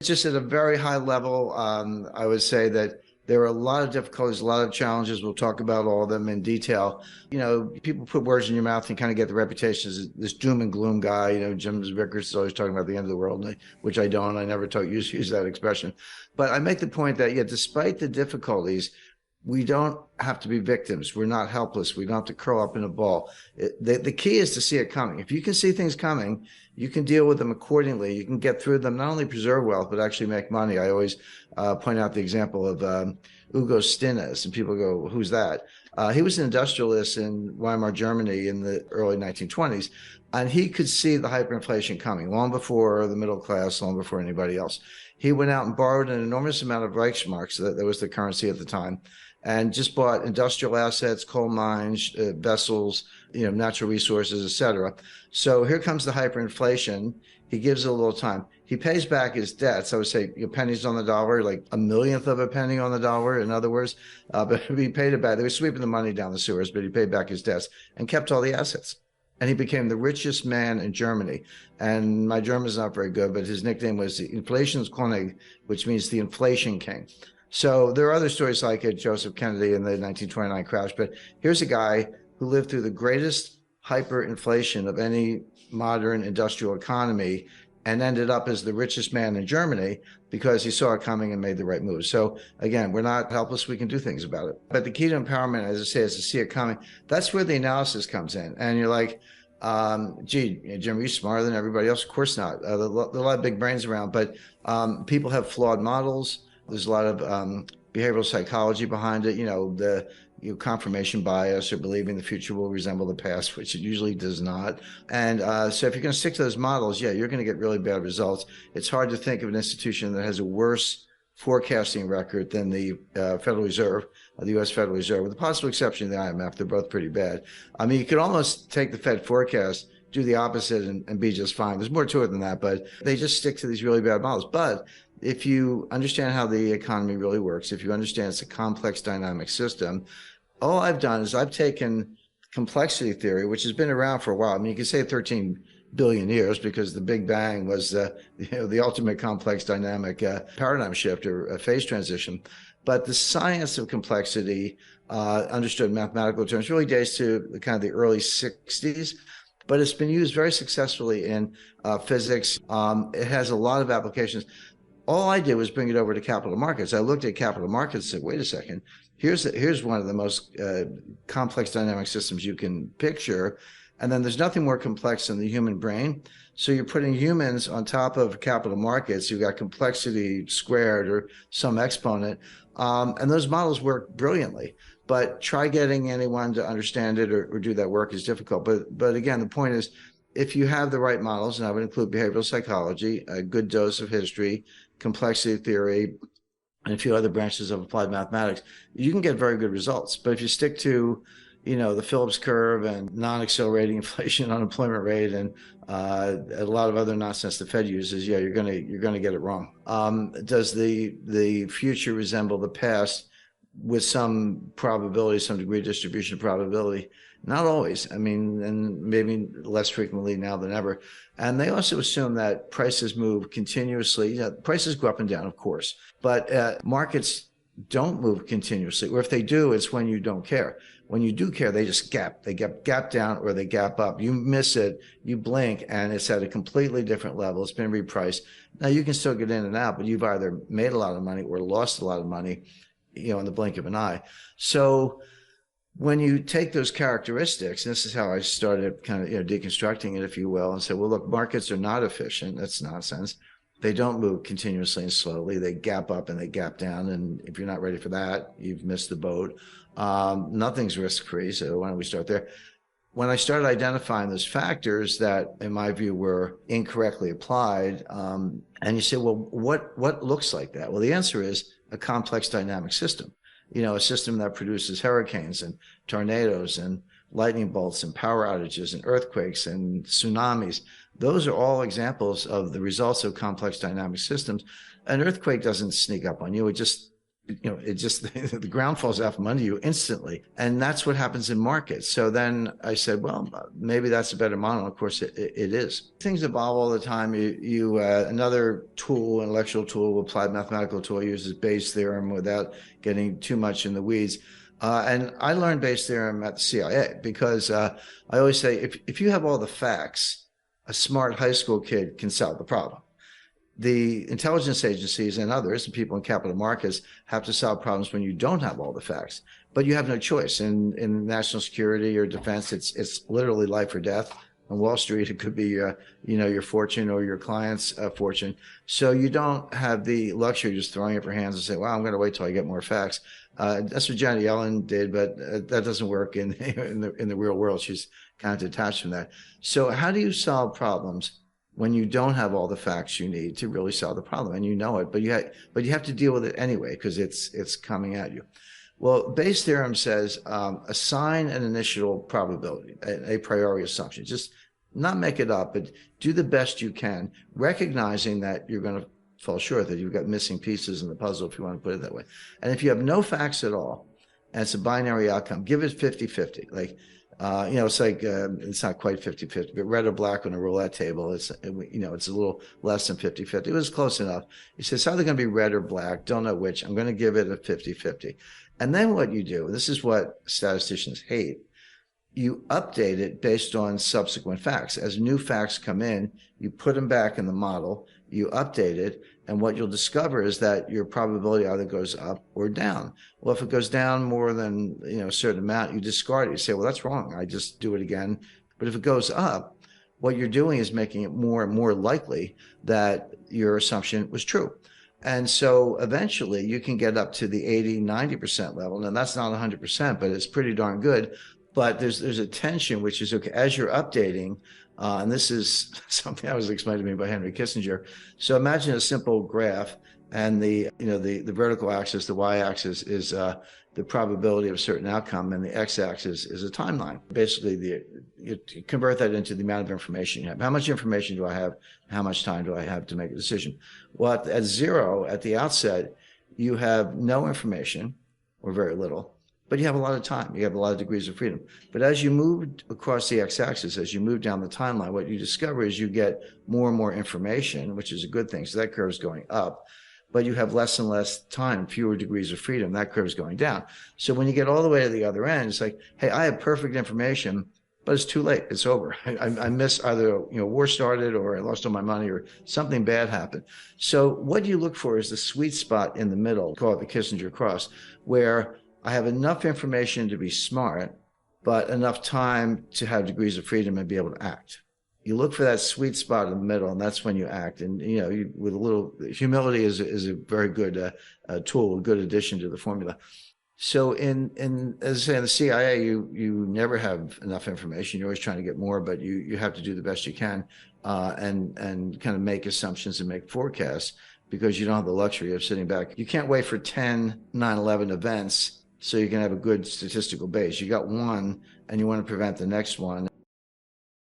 Just at a very high level, I would say that there are a lot of difficulties, a lot of challenges. We'll talk about all of them in detail. People put words in your mouth and kind of get the reputation as this doom and gloom guy. Jim Rickards is always talking about the end of the world, which I don't. I never use that expression. But I make the point that, yeah, despite the difficulties, we don't have to be victims. We're not helpless. We don't have to curl up in a ball. The key is to see it coming. If you can see things coming, you can deal with them accordingly. You can get through them, not only preserve wealth, but actually make money. I always point out the example of Hugo Stinnes, and people go, who's that? He was an industrialist in Weimar, Germany in the early 1920s, and he could see the hyperinflation coming long before the middle class, long before anybody else. He went out and borrowed an enormous amount of Reichsmarks, that was the currency at the time, and just bought industrial assets, coal mines, vessels, natural resources, etc. So here comes the hyperinflation. He gives it a little time. He pays back his debts. I would say pennies on the dollar, like a millionth of a penny on the dollar, in other words. But he paid it back. They were sweeping the money down the sewers, but he paid back his debts and kept all the assets. And he became the richest man in Germany. And my German's not very good, but his nickname was the Inflationskönig, which means the inflation king. So there are other stories like Joseph Kennedy in the 1929 crash, but here's a guy who lived through the greatest hyperinflation of any modern industrial economy and ended up as the richest man in Germany because he saw it coming and made the right move. So again, we're not helpless. We can do things about it. But the key to empowerment, as I say, is to see it coming. That's where the analysis comes in. And you're like, gee, Jim, are you smarter than everybody else? Of course not. There are a lot of big brains around, but people have flawed models. There's a lot of behavioral psychology behind it, the confirmation bias or believing the future will resemble the past, which it usually does not. And so if you're going to stick to those models, yeah, you're going to get really bad results. It's hard to think of an institution that has a worse forecasting record than the Federal Reserve, the U.S. Federal Reserve, with the possible exception of the IMF. They're both pretty bad. I mean, you could almost take the Fed forecast, do the opposite, and be just fine. There's more to it than that, but they just stick to these really bad models. But if you understand how the economy really works, if you understand it's a complex dynamic system, all I've done is I've taken complexity theory, which has been around for a while. I mean, you could say 13 billion years because the Big Bang was the ultimate complex dynamic paradigm shift or phase transition. But the science of complexity, understood in mathematical terms, really dates to the kind of the early 60s. But it's been used very successfully in physics. It has a lot of applications. All I did was bring it over to capital markets. I looked at capital markets and said, wait a second, here's one of the most complex dynamic systems you can picture. And then there's nothing more complex than the human brain. So you're putting humans on top of capital markets. You've got complexity squared or some exponent. And those models work brilliantly. But try getting anyone to understand it or do that work is difficult. But again, the point is, if you have the right models, and I would include behavioral psychology, a good dose of history, complexity theory, and a few other branches of applied mathematics, you can get very good results. But if you stick to, the Phillips curve and non-accelerating inflation, unemployment rate, and a lot of other nonsense the Fed uses, yeah, you're gonna get it wrong. Does the future resemble the past with some probability, some degree of distribution probability? Not always. I mean, and maybe less frequently now than ever. And they also assume that prices move continuously. Prices go up and down, of course, but markets don't move continuously. Or if they do, it's when you don't care. When you do care, they just gap. They gap down or they gap up. You miss it, you blink, and it's at a completely different level. It's been repriced. Now, you can still get in and out, but you've either made a lot of money or lost a lot of money, in the blink of an eye. So when you take those characteristics, and this is how I started kind of deconstructing it, if you will, and say, well, look, markets are not efficient. That's nonsense. They don't move continuously and slowly. They gap up and they gap down. And if you're not ready for that, you've missed the boat. Nothing's risk-free. So why don't we start there? When I started identifying those factors that, in my view, were incorrectly applied, and you say, well, what looks like that? Well, the answer is a complex dynamic system. A system that produces hurricanes and tornadoes and lightning bolts and power outages and earthquakes and tsunamis. Those are all examples of the results of complex dynamic systems. An earthquake doesn't sneak up on you. It just it just, the ground falls out from under you instantly. And that's what happens in markets. So then I said, well, maybe that's a better model. Of course, it is. Things evolve all the time. Another tool, intellectual tool, applied mathematical tool, uses Bayes' theorem without getting too much in the weeds. And I learned Bayes' theorem at the CIA because I always say, if you have all the facts, a smart high school kid can solve the problem. The intelligence agencies and others, and people in capital markets, have to solve problems when you don't have all the facts. But you have no choice. In national security or defense, it's literally life or death. On Wall Street, it could be your fortune or your client's fortune. So you don't have the luxury of just throwing up your hands and say, well, I'm going to wait till I get more facts. That's what Janet Yellen did, but that doesn't work in the real world. She's kind of detached from that. So how do you solve problems when you don't have all the facts you need to really solve the problem, and you know it, but you have to deal with it anyway because it's coming at you? Well, Bayes' theorem says assign an initial probability, a priori assumption. Just not make it up, but do the best you can, recognizing that you're going to fall short, that you've got missing pieces in the puzzle, if you want to put it that way. And if you have no facts at all, and it's a binary outcome, give it 50-50. Like, it's like, it's not quite 50-50, but red or black on a roulette table, it's a little less than 50-50. It was close enough. He said, it's either going to be red or black, don't know which. I'm going to give it a 50-50. And then what you do, this is what statisticians hate, you update it based on subsequent facts. As new facts come in, you put them back in the model, you update it, and what you'll discover is that your probability either goes up or down. Well, if it goes down more than a certain amount, you discard it. You say, well, that's wrong. I just do it again. But if it goes up, what you're doing is making it more and more likely that your assumption was true. And so eventually you can get up to the 80-90% level. And that's not 100%, but it's pretty darn good. But there's a tension, which is, okay, as you're updating, and this is something that was explained to me by Henry Kissinger. So imagine a simple graph, and the vertical axis, the y-axis, is the probability of a certain outcome, and the x-axis is a timeline. Basically, you convert that into the amount of information you have. How much information do I have? How much time do I have to make a decision? Well, at zero, at the outset, you have no information, or very little. But you have a lot of time. You have a lot of degrees of freedom. But as you move across the x-axis, as you move down the timeline, what you discover is you get more and more information, which is a good thing. So that curve is going up. But you have less and less time, fewer degrees of freedom. That curve is going down. So when you get all the way to the other end, it's like, hey, I have perfect information, but it's too late. It's over. I missed either war started, or I lost all my money, or something bad happened. So what you look for is the sweet spot in the middle, call it the Kissinger cross, where I have enough information to be smart, but enough time to have degrees of freedom and be able to act. You look for that sweet spot in the middle, and that's when you act. And with a little humility is a very good tool, a good addition to the formula. So as I say, in the CIA, you never have enough information. You're always trying to get more, but you have to do the best you can, and kind of make assumptions and make forecasts, because you don't have the luxury of sitting back. You can't wait for 10 9/11 events so you can have a good statistical base. You got one, and you want to prevent the next one.